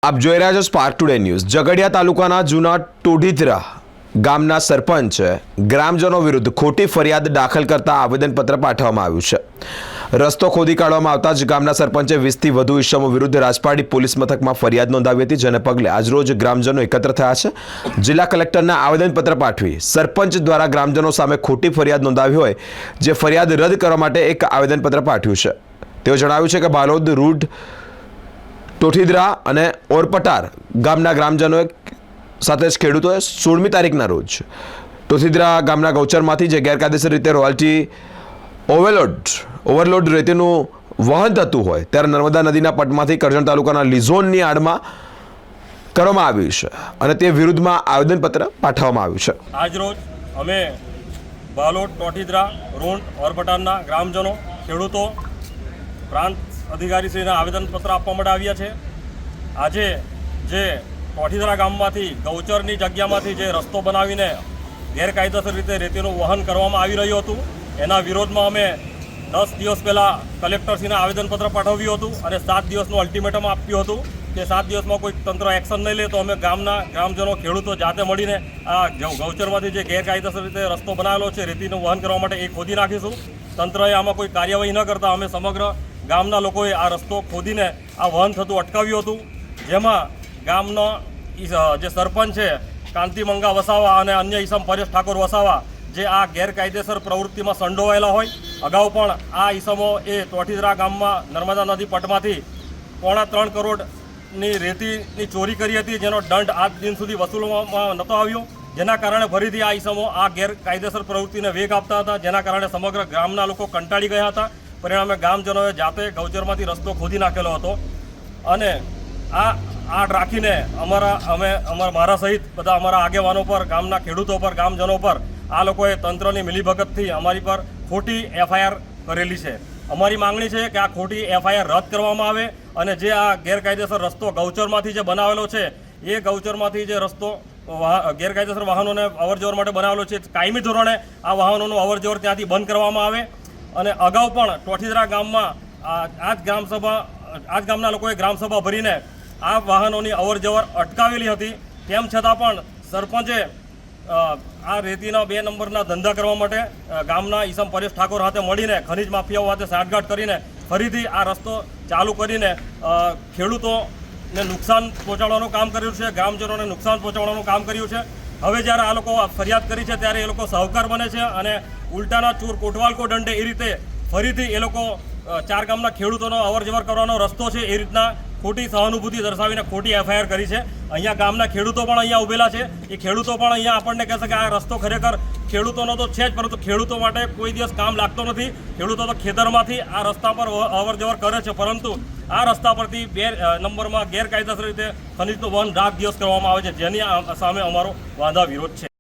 આપ જોઈ રહ્યા છો સ્પાર્ક ટુડે ન્યૂઝ। ઝઘડિયા તાલુકાના જૂના ટોઢીધરા ગામના સરપંચ ગ્રામજનો વિરુદ્ધ ખોટી ફરિયાદ દાખલ કરતા આવેદનપત્ર પાઠવવામાં આવ્યું છે। રસ્તો ખોદી કાઢવામાં આવતા જ ગામના સરપંચે 20થી વધુ ઇસમો વિરુદ્ધ રાજપાડી પોલીસ મથકમાં ફરિયાદ નોંધાવી હતી, જેને પગલે આજરોજ ગ્રામજનો એકત્ર થયા છે। જિલ્લા કલેક્ટરને આવેદનપત્ર પાઠવી સરપંચ દ્વારા ગ્રામજનો સામે ખોટી ફરિયાદ નોંધાવી હોય જે ફરિયાદ રદ કરવા માટે એક આવેદનપત્ર પાઠવ્યું છે। તેઓ જણાવ્યું છે કે બાલોદ રૂડ ટોઠીદરા અને ઓરપટાર ગામના ગ્રામજનોએ સાથે જ ખેડૂતોએ 16મી તારીખના રોજ ટોઠીદરા ગામના ગૌચરમાંથી જે ગેરકાયદેસર રીતે રોયલ્ટી ઓવરલોડ રેતીનું વહન થતું હોય ત્યારે નર્મદા નદીના પટમાંથી કરજણ તાલુકાના લીઝોનની આડમાં કરવામાં આવ્યું છે અને તે વિરુદ્ધમાં આવેદનપત્ર પાઠવવામાં આવ્યું છે। આજરોજ અમે બાલોદ ટોઠીદરા રૂંડ ઓરપટારના ગ્રામજનો ખેડૂતો પ્રાંત અધિકારીશ્રીને આવેદનપત્ર આપવા માટે આવ્યા છે। આજે જે ટોઠીદરા ગામમાંથી ગૌચરની જગ્યામાંથી જે રસ્તો બનાવીને ગેરકાયદેસર રીતે રેતીનું વહન કરવામાં આવી રહ્યું હતું એના વિરોધમાં અમે 10 દિવસ પહેલાં કલેક્ટરશ્રીને આવેદનપત્ર પાઠવ્યું હતું અને 7 દિવસનું અલ્ટિમેટમ આપ્યું હતું કે 7 દિવસમાં કોઈ તંત્ર એક્શન નહીં લે તો અમે ગામના ગ્રામજનો ખેડૂતો જાતે મળીને આ ગૌચરમાંથી જે ગેરકાયદેસર રીતે રસ્તો બનાવેલો છે રેતીનું વહન કરવા માટે એ ખોદી નાખીશું। તંત્રએ આમાં કોઈ કાર્યવાહી ન કરતા અમે સમગ્ર ગામના લોકોએ આ રસ્તો ખોદીને આ વહન થતું અટકાવ્યું હતું, જેમાં ગામનો જે સરપંચ છે કાંતિમંગા વસાવા અને અન્ય ઈસમ પરેશ ઠાકોર વસાવા જે આ ગેરકાયદેસર પ્રવૃત્તિમાં સંડોવાયેલા હોય, અગાઉ પણ આ ઈસમો એ ટોઠીદરા ગામમાં નર્મદા નદી પટમાંથી 3.25 કરોડની રેતીની ચોરી કરી હતી, જેનો દંડ આજ દિન સુધી વસૂલવામાં નહોતો આવ્યો, જેના કારણે ફરીથી આ ઈસમો આ ગેરકાયદેસર પ્રવૃત્તિને વેગ આપતા હતા, જેના કારણે સમગ્ર ગામના લોકો કંટાળી ગયા હતા। પરિણામે ગામજનોએ જાતે ગૌચરમાંથી રસ્તો ખોદી નાખેલો હતો અને આ રાખીને મારા સહિત બધા અમારા આગેવાનો પર, ગામના ખેડૂતો પર, ગામજનો પર આ લોકોએ તંત્રની મિલીભગતથી અમારી પર ખોટી FIR કરેલી છે। અમારી માંગણી છે કે આ ખોટી FIR રદ કરવામાં આવે અને જે આ ગેરકાયદેસર રસ્તો ગૌચરમાંથી જે બનાવેલો છે એ ગૌચરમાંથી જે રસ્તો ગેરકાયદેસર વાહનોને અવરજવર માટે બનાવેલો છે કાયમી ધોરણે આ વાહનોનું અવરજવર ત્યાંથી બંધ કરવામાં આવે। અને અગાઉ પણ ટોઠીદરા ગામમાં આ જ ગામના લોકોએ ગ્રામસભા ભરીને આ વાહનોની અવરજવર અટકાવેલી હતી, તેમ છતાં પણ સરપંચે આ રેતીના 2 નંબરના ધંધા કરવા માટે ગામના ઈસમ પરેશ ઠાકોર સાથે મળીને ખનીજ માફિયાઓ સાથે સાંઠગાંઠ કરીને ફરીથી આ રસ્તો ચાલુ કરીને ખેડૂતોને નુકસાન પહોંચાડવાનું કામ કર્યું છે, ગ્રામજનોને નુકસાન પહોંચાડવાનું કામ કર્યું છે। હવે જ્યારે આ લોકો ફરિયાદ કરી છે ત્યારે એ લોકો સાહુકાર બને છે અને ઉલટાના ચોર કોટવાલ કો દંડે એ રીતે ફરીથી એ લોકો 4 ગામના ખેડૂતોનો અવરજવર કરવાનો રસ્તો છે એ રીતના ખોટી સહાનુભૂતિ દર્શાવીને ખોટી FIR કરી છે। અહીંયા ગામના ખેડૂતો પણ અહીંયા ઉભેલા છે, એ ખેડૂતો પણ અહીંયા આપણને કહેશે કે આ રસ્તો ખરેખર ખેડૂતોનો તો છે જ, પરંતુ ખેડૂતો માટે કોઈ દિવસ કામ લાગતો નથી। ખેડૂતો તો ખેતરમાંથી આ રસ્તા પર અવરજવર કરે છે, પરંતુ આ રસ્તા પરથી 2 નંબરમાં ગેરકાયદેસર રીતે ખનીજનું વહન રાત દિવસ કરવામાં આવે છે, જેની સામે અમારો વાંધા વિરોધ છે।